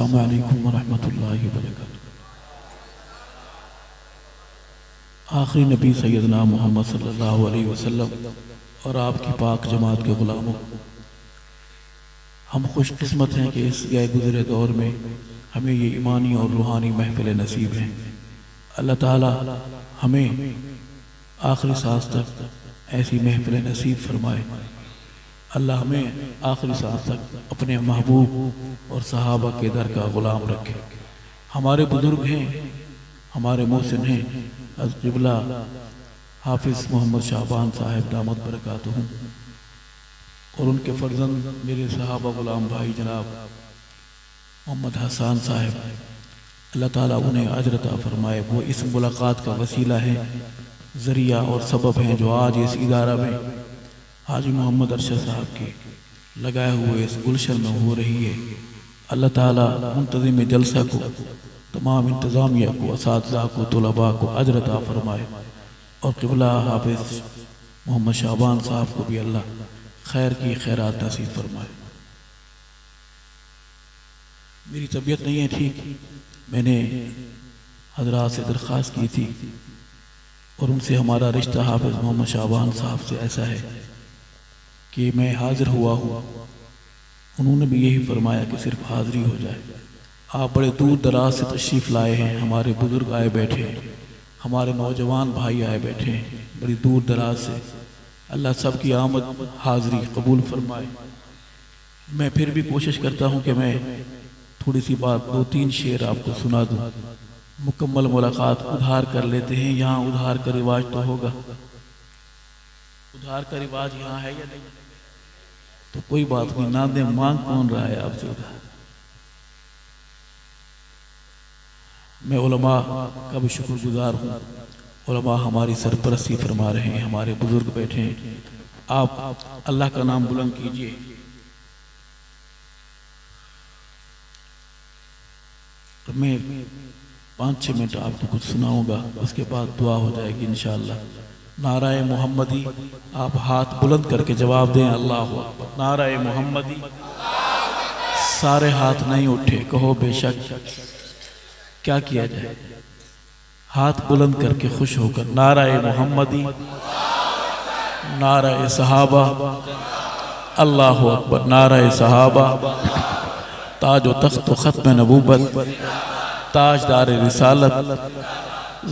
अस्सलामु अलैकुम वरहमतुल्लाहि वबरकातुहू। आखिरी नबी सैयदना मोहम्मद सल्लल्लाहु अलैहि वसल्लम और आपकी पाक जमात के ग़ुलामों, हम खुशकिस्मत हैं कि इस गए गुज़रे दौर में हमें ये ईमानी और रूहानी महफिल नसीब हैं। अल्लाह ताला हमें आखिरी सांस तक ऐसी महफिल नसीब फरमाए। अल्लाह हमें आखिरी सांस तक अपने महबूब और सहाबा के दर का ग़ुलाम रखे। हमारे बुज़ुर्ग हैं, हमारे मोहसिन हैं, हज़रत क़िबला हाफिज़ मोहम्मद शाहबान साहब दामद बरकातुहू और उनके फ़र्ज़ंद मेरे सहाबा ग़ुलाम भाई जनाब मोहम्मद हसन साहब, अल्लाह ताला उन्हें अजर अता फरमाए। वो इस मुलाकात का वसीला है, ज़रिया और सबब हैं जो आज इस इदारा में हाजी मोहम्मद अरशद साहब के लगाए हुए इस गुलशन में हो रही है। अल्लाह ताला मुंतज़िम जलसा को, तमाम इंतज़ामिया को, असातिज़ा को, तुलबा को अजर अता फरमाए और क़िबला हाफिज़ मोहम्मद शाहबान साहब को भी अल्लाह खैर की खैरात नसीब फरमाए। मेरी तबीयत नहीं है ठीक, मैंने हज़रात से दरख्वास्त की थी और उनसे हमारा रिश्ता हाफिज़ मोहम्मद शाहबान साहब से ऐसा है कि मैं हाज़िर हुआ हूँ, उन्होंने भी यही फरमाया कि सिर्फ हाज़िरी हो जाए। आप बड़े दूर दराज से तशरीफ़ लाए हैं, हमारे बुज़ुर्ग आए बैठे हैं, हमारे नौजवान भाई आए बैठे हैं बड़ी दूर दराज से। अल्लाह सब की आमद हाज़िरी कबूल फरमाए। मैं फिर भी कोशिश करता हूँ कि मैं थोड़ी सी बात, 2-3 शेर आपको सुना दूँ। मुकम्मल मुलाकात उधार कर लेते हैं, यहाँ उधार का रिवाज तो होगा, उधार का रिवाज यहाँ है या नहीं? तो कोई बात नहीं, ना दे मांग कौन रहा है आपसे उधार। मैं उलमा का भी शुक्रगुजार हूँ, उलमा हमारी सरपरस्ती फरमा रहे हैं, हमारे बुजुर्ग बैठे हैं। आप अल्लाह का नाम बुलंद कीजिए। मैं 5-6 मिनट आपको कुछ सुनाऊंगा, उसके बाद दुआ हो जाएगी इंशाअल्लाह। नाराए मोहम्मदी, आप हाथ बुलंद करके जवाब दें अल्लाह अकबर। नाराए मोहम्मदी, सारे हाथ नहीं उठे, कहो बेशक। क्या किया जाए? हाथ बुलंद करके खुश होकर नाराए मोहम्मदी, नाराए सहाबा, अल्लाह अकबर, नाराए सहाबा। ताज व तख्त व ख़त्म नबूबत, ताजदार रिसालत,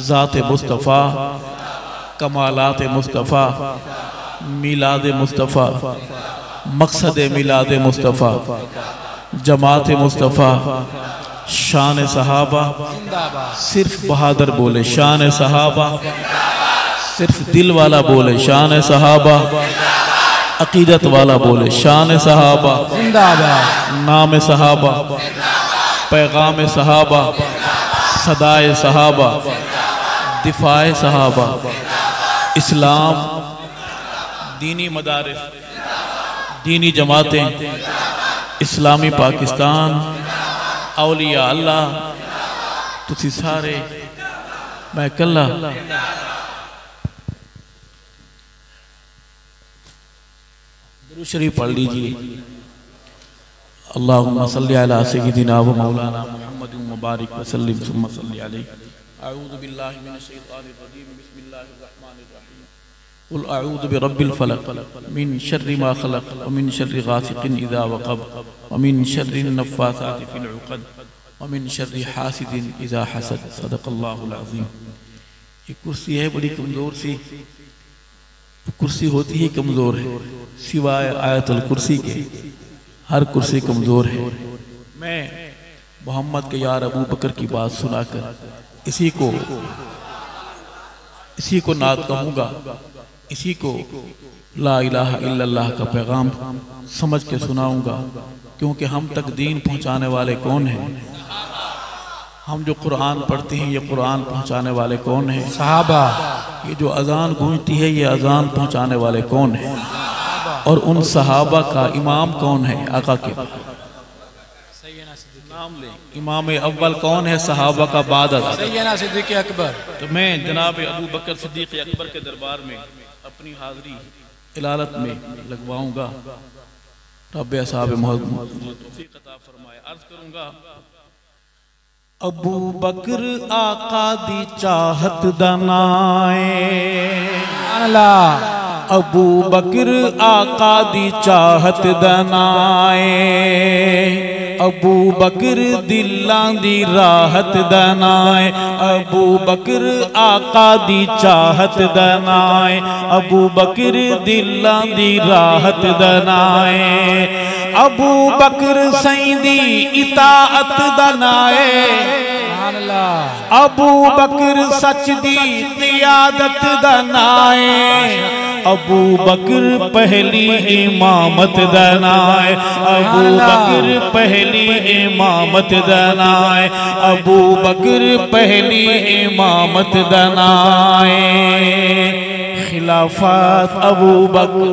ज़ात मुस्तफ़ा, कमालात मुस्तफ़ा, मिलाद मुस्तफ़ा, मकसद मिलाद मुस्तफ़ा, जमात मुस्तफ़ा, शान सहाबा। सिर्फ बहादुर बोले शान सहाबा, सिर्फ दिल वाला बोले शान सहाबा, अकीदत वाला बोले शान सहाबा, नाम सहाबा, पैगाम सहाबा, सदाए सहाबा, दिफाए सहाबा, इस्लाम, दीनी मदारिस, दीनी जमातें, इस्लामी पाकिस्तान, औलिया अल्लाह, तुसी सारे मैं कल्ला। दुरूद शरीफ पढ़ लीजिए। अल्लाहुम्मा सल्ली अला सय्यिदिना व मौलाना मुहम्मद मुबारक वसल्लिम सुम्मा सल्ली अलैहि। अऊज़ु बिल्लाहि मिनश शैतानिर रजीम, बिस्मिल्लाहिर रहमानिर रहीम। कुल अऊज़ु बिरब्बिल फलक मिन शर्रि मा खलक व मिन शर्रि गासिकिन इज़ा वक़ब व मिन शर्रिन नफ़्फ़ासाति फिल उक़द व मिन शर्रि हासिदिन इज़ा हसद। सदक़ल्लाहुल अज़ीम। ये कुर्सी है बड़ी कमज़ोर सी, कुर्सी होती ही कमज़ोर है, सिवाय आयतुल कुर्सी के हर कुर्सी कमज़ोर है। मैं मोहम्मद के यार अबू बकर की बात सुनाकर इसी को नात कहूँगा, इसी को ला इलाहा इल्लल्लाह का पैगाम समझ के सुनाऊँगा। क्योंकि हम तक दीन पहुँचाने वाले कौन हैं? हम जो कुरान पढ़ते हैं, ये कुरान पहुँचाने वाले कौन हैं? सहाबा। ये जो अजान गूंजती है, ये अजान पहुँचाने वाले कौन हैं? और उन सहाबा का इमाम कौन है? आका के नाम ले। इमाम अव्वल कौन है सहाबा का? बाद सैयदना सिद्दीक़ अकबर। तो मैं जनाब अबू बकर सिद्दीक़ अकबर के दरबार में अपनी हाज़िरी इलालत में लगवाऊंगा। रब्बे असहाब मोहम्मद तौफीक अता फरमाए। अर्ज़ करूंगा अबू बकर आका दी चाहत दा नाए, अबू बकर आका दी चाहत दा नाए, अबू बकर दिलां दी राहत दा नाए, अबू बकर आका दी चाहत दा नाए, अबू बकर दिलां दी राहत दा नाए, अबू बकर सईं दी इताअत दा नाए, अबू बकर सच दी क़ियादत दा नाए, अबू बकर पहली इमामत दा नाए, अबू बकर पहली इमामत दा नाए, अबू बकर पहली इमामत दा नाए। खिलाफत अबू बकर,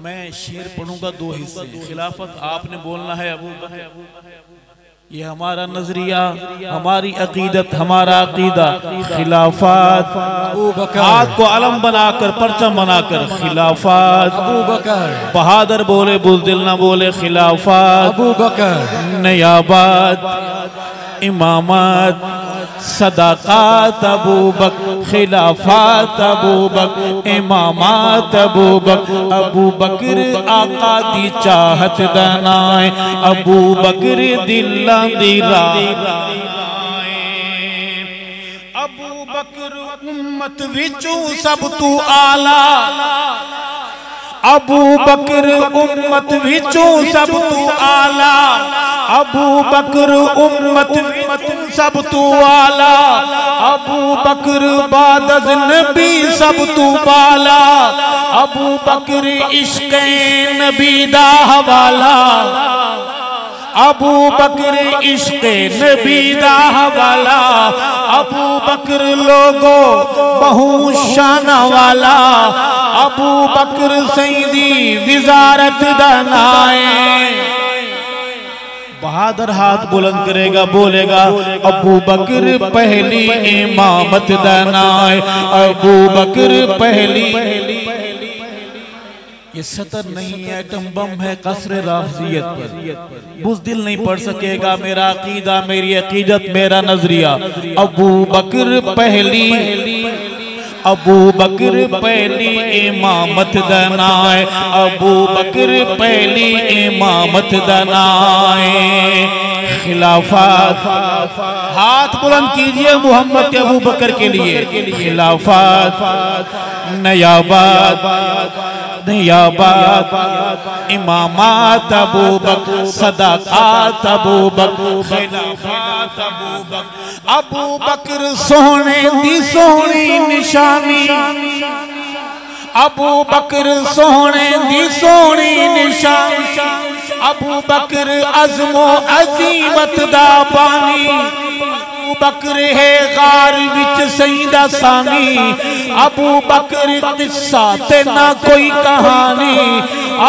मैं शेर पढ़ूंगा दो हिस्से। खिलाफत आपने बोलना है अबू बकर, ये हमारा नजरिया, हमारी अकीदत, हमारा अकीदा। खिलाफत हाथ को अलम बनाकर, परचम बनाकर, खिलाफत अबू बकर। बहादुर बोले, बुज़दिल ना बोले, खिलाफत अबू बकर। नयाबत, इमामत, सदाक़त अबू बकर, खिलाफत अबू बकर, इमामत अबू बकर, अबू बकर आका दी चाहत दा नाए, अबू बकर दिलां दी राह, अबू बकर उम्मत विचों सब तू आला, अबू बकर उम्मत विचों सब तू आला, अबू बकर उम्मत विचों सब तू आला, अबू बकर बाद अज़ नबी सब तू बाला, अबू बकर इश्क़े नबी दा हवाला, अबू बकर इश्क़े नबी दा हवाला, अबू बकर लोगो बहु शाना वाला, अबू बकर सईदी विज़ारत दा नाए। बहादुर हाथ बुलंद करेगा, बोलेगा अबू बकर पहली इमामत दा नाए, अबू बकर पहली। ये सतर नहीं है, एटम बम है कसरे राफ़ज़ियत पर। बुज़दिल नहीं पढ़ सकेगा मेरा अकीदा, मेरी अकीदत, मेरा नजरिया। अबू बकर पहली, अबू बकर पहली इमामत दा नाए, अबू बकर पहली इमामत दा नाए। खिलाफत हाथ बुलंद कीजिए मोहम्मद के अबू बकर के लिए। खिलाफत, नयाबत, नयाबत, इमामत अबू बकर, सदाक़त अबू बकर, खिलाफत अबू बकर। अबू बकर सोने दी सोनी निशानी, अबू बकर सोने दी सोनी निशानी, अबू बकर अज़्मो अज़ीमत दा बानी, अबू बकर है गार विच सईदा सानी, अबू बकर किस्सा ते ना कोई कहानी,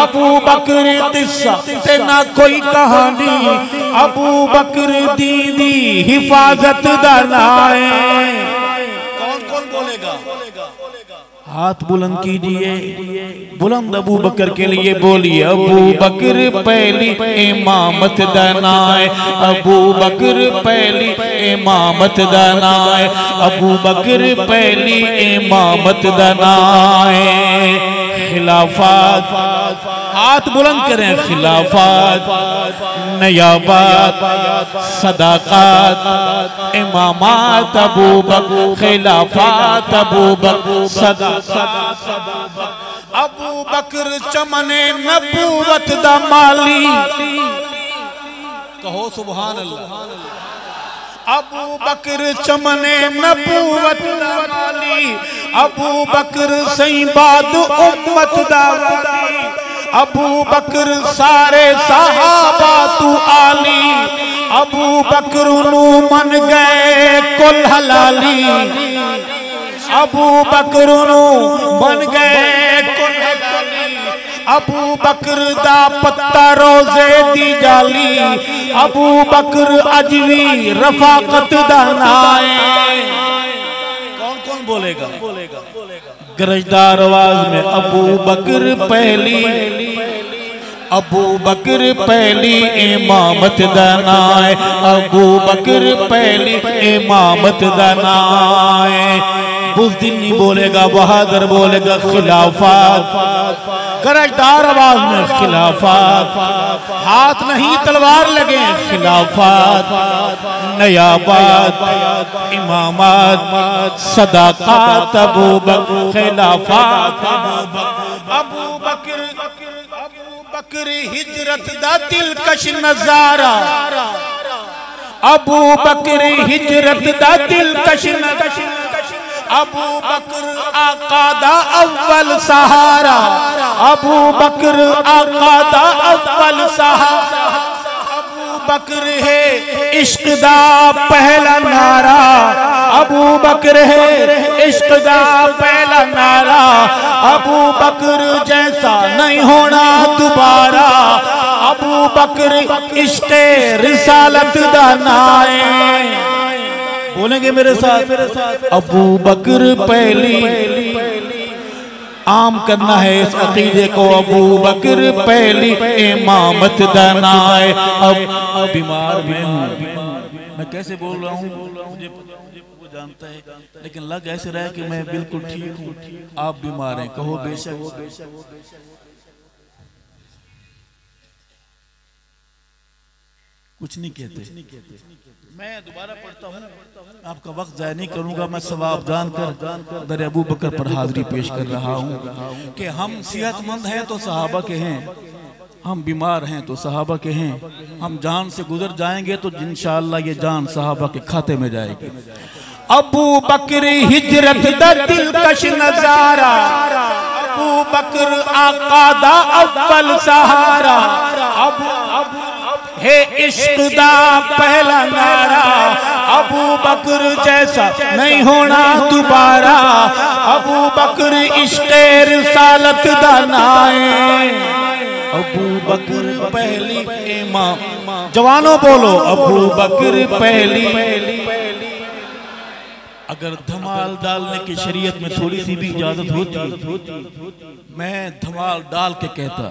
अबू बकर किस्सा ते ना कोई कहानी, अबू बकर दीदी हिफाजत दा नाए। कौन कौन बोलेगा? हाथ बुलंद कीजिए, बुलंद अबू बकर के लिए बोलिए। अबू बकर पहली इमामत दा नाए, अबू बकर पहली इमामत दा नाए, अबू बकर पहली इमामत दा नाए। खिलाफत हाथ बुलंद करें। खिलाफत, नयाबत, सदाक़त, इमामत अबू बकर, खिलाफत अबू बकर, सदाक़त अबू बकर चमने नबूवत दा माली। कहो सुभान अल्लाह। अबू बकर चमने नबूवत दा माली, अबू बकर सईं बाद उम्मत दा वाली, अबू बकर सारे सहाबा तू आली, अबू बकर नू मन गए कुल हलाली, अबू बकर नू मन गए कुल हलाली, अबू बकर दा पत्ता रोजे दी जाली, अबू बकर अजवी रफाकत दा नाए। कौन कौन बोलेगा? गरजदार आवाज में अबू बकर पहली, अबू बकर पहली इमामत दनाए, अबू बकर पहली इमामत दनाए। बुज़दिल नहीं बोलेगा, बहादुर बोलेगा खिलाफत, गरजदार आवाज में खिलाफत, हाथ नहीं तलवार लगे खिलाफत, नयाबत, इमामत, सदाकत, अबू बकर खिलाफत, अबू बकर हिजरत दा दिलकश नजारा, अबू बकर हिजरत दा दिलकश नजारा, अबू बकर आका दा अव्वल सहारा, अबू बकर आका दा अव्वल सहारा, अबू बकर है इश्क दा पहला नारा, अबू बकर है इश्क दा पहला नारा, अबू बकर जैसा नहीं होना दोबारा, अबू बकर इश्क रिसालत दा नाए। बोलेंगे मेरे साथ, अबू बकर पहली, आम करना है इस अकीदे को, अबू बकर पहली इमामत दनाए। अब बीमार मैं हूँ, मैं कैसे बोल रहा हूँ मुझे वो जानता है, लेकिन लग ऐसे रहा है कि मैं बिल्कुल ठीक हूँ, आप बीमार हैं, कहो बेशक। कुछ नहीं कहते। मैं दोबारा पढ़ता हूँ, आपका वक्त ज़ाया नहीं करूँगा। मैं सवाब जानकर दर अबू बकर पर हाजिरी पेश कर रहा हूँ कि हम सेहतमंद हैं तो सहाबा के हैं, हम बीमार हैं तो सहाबा के हैं, हम जान से गुजर जाएंगे तो इंशाअल्लाह ये जान सहाबा के खाते में जाएगी। अबू बकर हिजरत दा दिलकश नजारा, अबू बकर आका दा अव्वल सहारा, हे इश्क दा पहला नारा, अबू बकर जैसा नहीं होना दोबारा, अबू बकर इश्क रिसालत दा नाए। अबू बकर पहली इमाम, जवानों बोलो अबू बकर पहली। अगर धमाल डालने की शरीयत में थोड़ी सी भी इजाजत होती, मैं धमाल डाल के कहता,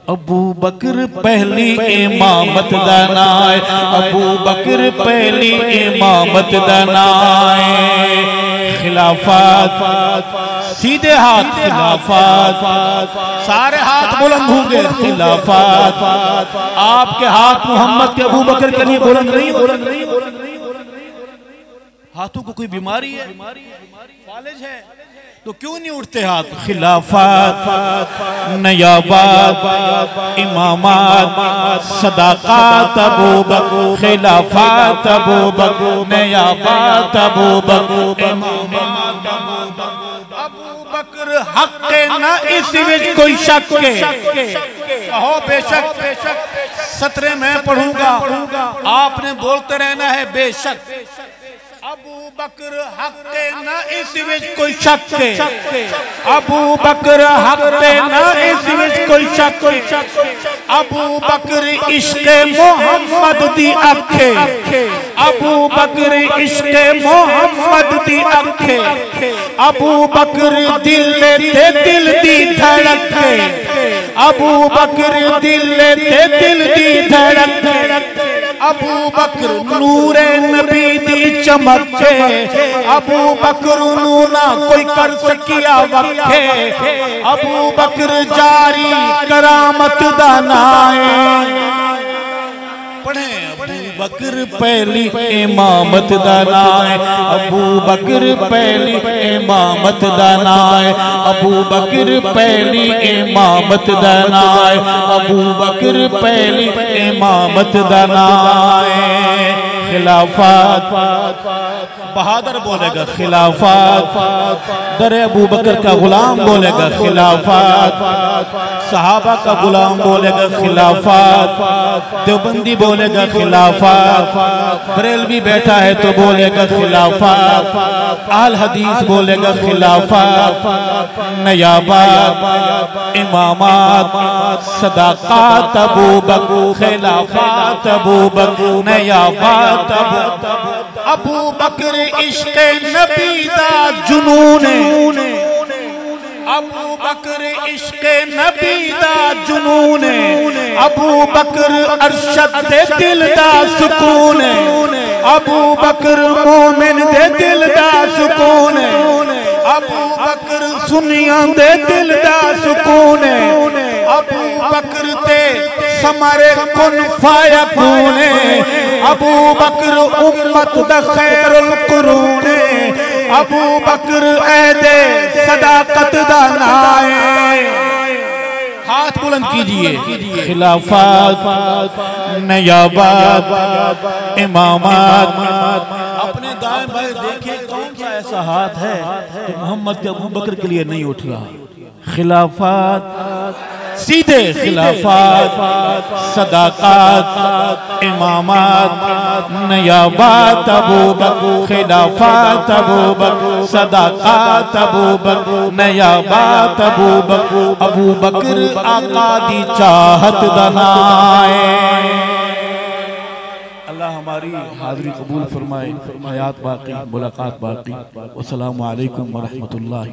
अबू बकर पहली इमामत दनाए, अबू बकर पहली इमामत दनाए। खिलाफत, सीधे हाथ खिलाफत, सारे हाथ बुलंद होंगे खिलाफत। आपके हाथ मोहम्मद के अबू बकर के लिए बुलंद नहीं, हाथों को कोई बीमारी है, फालिज है तो क्यों नहीं उठते हाथ? खिलाफत, नयाबत, इमामत, सदाकत, अबू बकर खिलाफत, अबू बकर नयाबत, अबू बकर इमामत, अबू बकर हक ना इस विच कोई शक के, कहो बेशक। सतरे में पढ़ूंगा, आपने बोलते रहना है बेशक। अबू बकर हक ना इस विच कोई शक के, अबू बकर हक ना इस विच कोई शक, अबू बकर इश्क मोहम्मद दी अखे, अबू बकर इश्क मोहम्मद दी अखे, अबू बकर दिल ते दिल दी धड़के, अबू बकर दिल ते दिल दी धड़के, अबू बकर नूरे नबी दी चमके, अबू बकर नूना कोई कर सकिया वखे, अबू बकर जारी करामत दा नाए। पढ़े अबू बकर पहली इमामत दा नाए, अबू बकर पहली इमामत दा नाए, अबू बकर पहली इमामत दा नाए, अबू बकर पहली इमामत दा नाए। खिलाफत, बहादुर बोलेगा खिलाफत, दर अबू बकर का गुलाम बोलेगा खिलाफत, सहाबा का गुलाम बोलेगा खिलाफत, देवबंदी बोलेगा खिलाफत, बरेलवी बैठा है तो बोलेगा खिलाफत, अहल हदीस बोलेगा खिलाफत, नयाबत, इमामत, सदाकत, अबू बकर खिलाफत, अबू बकर नयाबत, अबू बकर इश्क नबी दा जुनून, अबू बकर इश्क़े नबी दा जुनून है, अबू बकर अरशद दे दिल दा सुकून है, अबू बकर मोमिन दे दिल दा सुकून है, अबू बकर सुनियां दे दिल दा सुकून है, अबू बकर ते समरे कुन फायकून है, अबू बकर उम्मत दा खैरुल कुरून है, अबू बकर ऐदे सदाकत दा नाम है। हाथ बुलंद कीजिए। खिलाफत, नयाबत, इमामत। अपने दाएं बाएं देखिए कौन सा ऐसा हाथ है तो मोहम्मद के अबू बकर के लिए नहीं उठ रहा। खिलाफत सीधे, खिलाफत, सदाकत, इमामत, नयाबत अबू बकर, खिलाफत अबू बकर, सदाकत अबू बकर, नयाबत अबू बकर, अबू बकर आका दी चाहत दनाए। अल्लाह हमारी हाज़री कबूल फरमाए। हयात बाकी, मुलाकात बाकी। अस्सलामु अलैकुम व रहमतुल्लाहि।